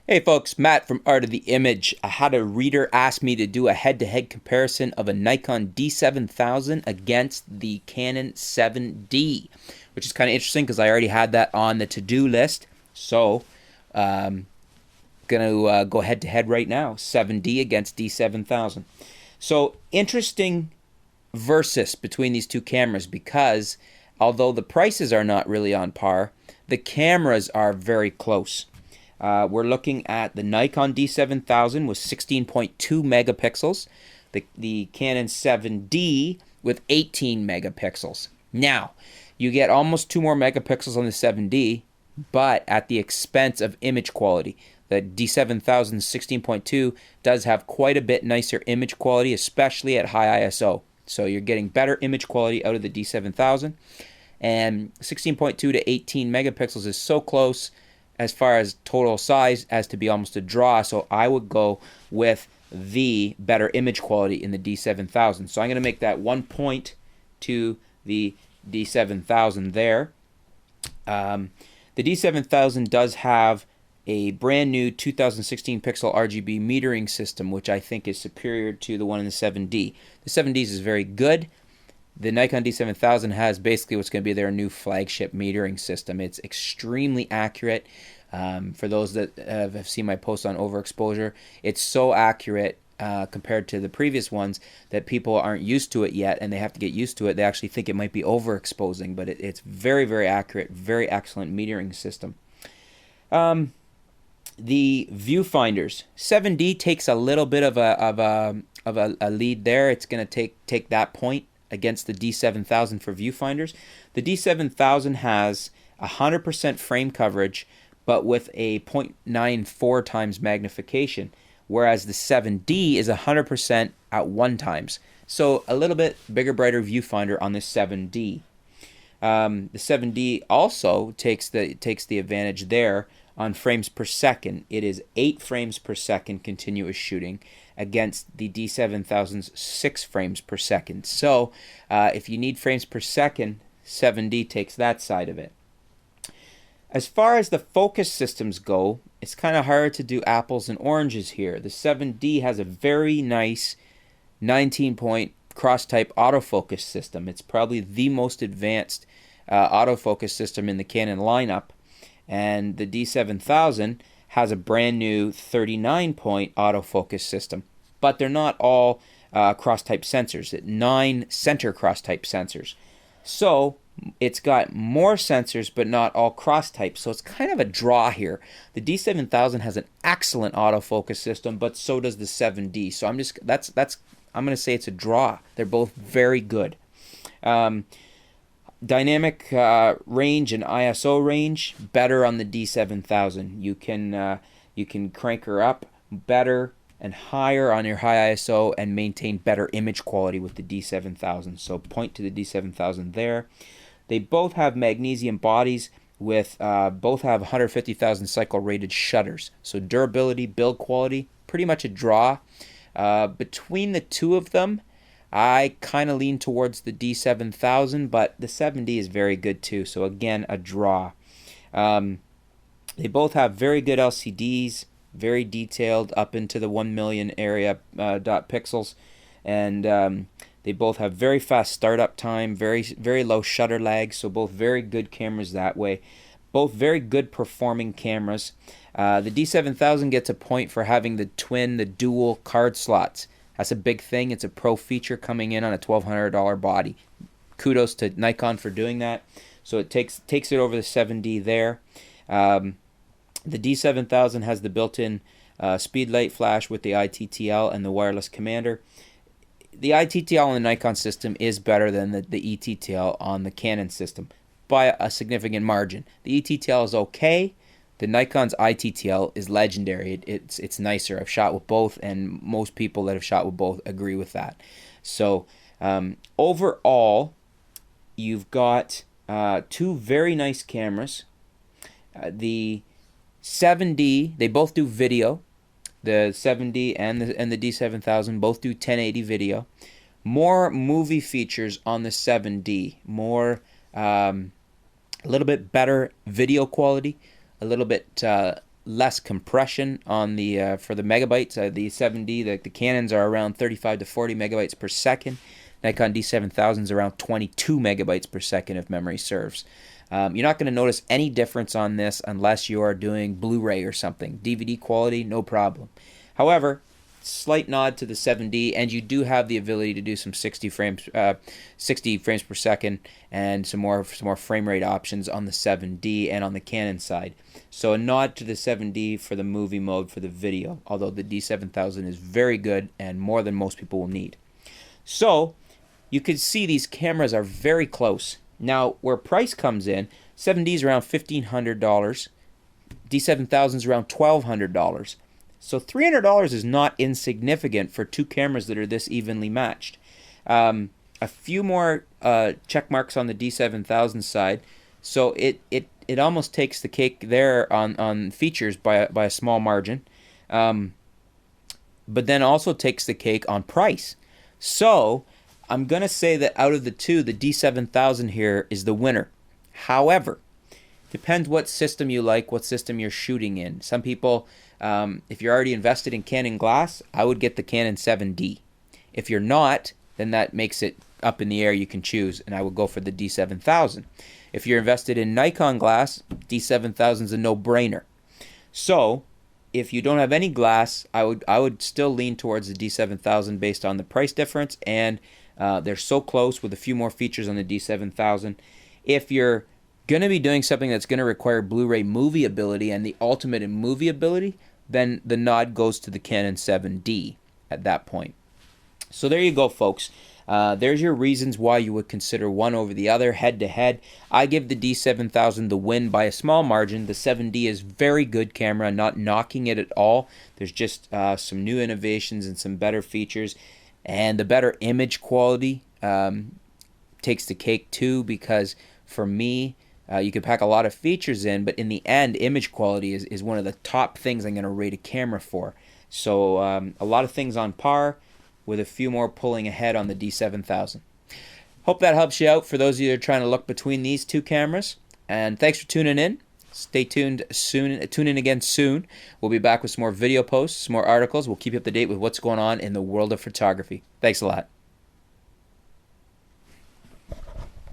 Hey folks, Matt from Art of the Image. I had a reader ask me to do a head-to-head comparison of a Nikon D7000 against the Canon 7D, which is kind of interesting because I already had that on the to-do list. So, gonna go head-to-head right now, 7D against D7000. So, interesting versus between these two cameras because although the prices are not really on par, the cameras are very close. We're looking at the Nikon D7000 with 16.2 megapixels, the Canon 7D with 18 megapixels. Now, you get almost 2 more megapixels on the 7D, but at the expense of image quality. The D7000 16.2 does have quite a bit nicer image quality, especially at high ISO. So you're getting better image quality out of the D7000. And 16.2 to 18 megapixels is so close as far as total size as to be almost a draw, so I would go with the better image quality in the D7000. So I'm going to make that 1 point to the D7000 there. The D7000 does have a brand new 2016 pixel RGB metering system, which I think is superior to the one in the 7D. The 7D is very good. The Nikon D7000 has basically what's going to be their new flagship metering system. It's extremely accurate. For those that have seen my posts on overexposure, it's so accurate compared to the previous ones that people aren't used to it yet, and they have to get used to it. They actually think it might be overexposing, but it's very, very accurate, very excellent metering system. The viewfinders, 7D takes a little bit of a lead there. It's going to take that point against the D7000 for viewfinders. The D7000 has 100% frame coverage, but with a 0.94 times magnification, whereas the 7D is 100% at 1 times. So a little bit bigger, brighter viewfinder on the 7D. The 7D also takes the advantage there on frames per second. It is 8 frames per second continuous shooting against the D7000's 6 frames per second. So if you need frames per second, 7D takes that side of it. As far as the focus systems go, it's kind of hard to do apples and oranges here. The 7D has a very nice 19-point cross-type autofocus system. It's probably the most advanced autofocus system in the Canon lineup. And the D7000 has a brand new 39-point autofocus system. But they're not all cross-type sensors. It's 9 center cross-type sensors. So it's got more sensors, but not all cross-type. So it's kind of a draw here. The D7000 has an excellent autofocus system, but so does the 7D. So I'm going to say it's a draw. They're both very good. Dynamic range and ISO range better on the D7000. You can crank her up better and higher on your high ISO and maintain better image quality with the D7000. So point to the D7000 there. They both have magnesium bodies with both have 150,000 cycle rated shutters. So durability, build quality, pretty much a draw. Between the two of them, I kind of lean towards the D7000, but the 7D is very good too. So again, a draw. They both have very good LCDs, very detailed up into the 1 million area dot pixels, and they both have very fast startup time, very low shutter lag. So both very good cameras that way. Both very good performing cameras. The D7000 gets a point for having the dual card slots. That's a big thing. It's a pro feature coming in on a $1,200 body. Kudos to Nikon for doing that. So it takes it over the 7D there. The D7000 has the built-in speed light flash with the ITTL and the wireless commander. The ITTL on the Nikon system is better than the ETTL on the Canon system by a significant margin. The ETTL is okay. The Nikon's ITTL is legendary. It's nicer. I've shot with both, and most people that have shot with both agree with that. So overall, you've got 2 very nice cameras. The 7D, they both do video. The 7D and the D7000 both do 1080 video. More movie features on the 7D. A little bit better video quality. A little bit less compression on the for the megabytes. The 7D, the Canons are around 35 to 40 megabytes per second. Nikon D7000 is around 22 megabytes per second if memory serves. You're not going to notice any difference on this unless you are doing Blu-ray or something. DVD quality, no problem. However, slight nod to the 7D, and you do have the ability to do some 60 frames per second and some more frame rate options on the 7D and on the Canon side. So a nod to the 7D for the movie mode for the video, although the D7000 is very good and more than most people will need. So you can see these cameras are very close. Now, where price comes in, 7D is around $1,500, D7000 is around $1,200. So $300 is not insignificant for two cameras that are this evenly matched. A few more check marks on the D7000 side, so it almost takes the cake there on features by a small margin, but then also takes the cake on price. So I'm going to say that out of the two, the D7000 here is the winner. However, depends what system you like, what system you're shooting in. Some people, if you're already invested in Canon glass, I would get the Canon 7D. If you're not, then that makes it up in the air. You can choose, and I would go for the D7000. If you're invested in Nikon glass, D7000 is a no-brainer. So if you don't have any glass, I would still lean towards the D7000 based on the price difference, and they're so close with a few more features on the D7000. If you're going to be doing something that's going to require Blu-ray movie ability and the ultimate in movie ability, then the nod goes to the Canon 7D at that point. So there you go, folks. There's your reasons why you would consider one over the other head-to-head. I give the D7000 the win by a small margin. The 7D is very good camera, not knocking it at all. There's just some new innovations and some better features. And the better image quality takes the cake too, because for me, you can pack a lot of features in, but in the end, image quality is one of the top things I'm going to rate a camera for. So a lot of things on par, with a few more pulling ahead on the D7000. Hope that helps you out for those of you that are trying to look between these two cameras. And thanks for tuning in. Stay tuned soon. Tune in again soon. We'll be back with some more video posts, some more articles. We'll keep you up to date with what's going on in the world of photography. Thanks a lot.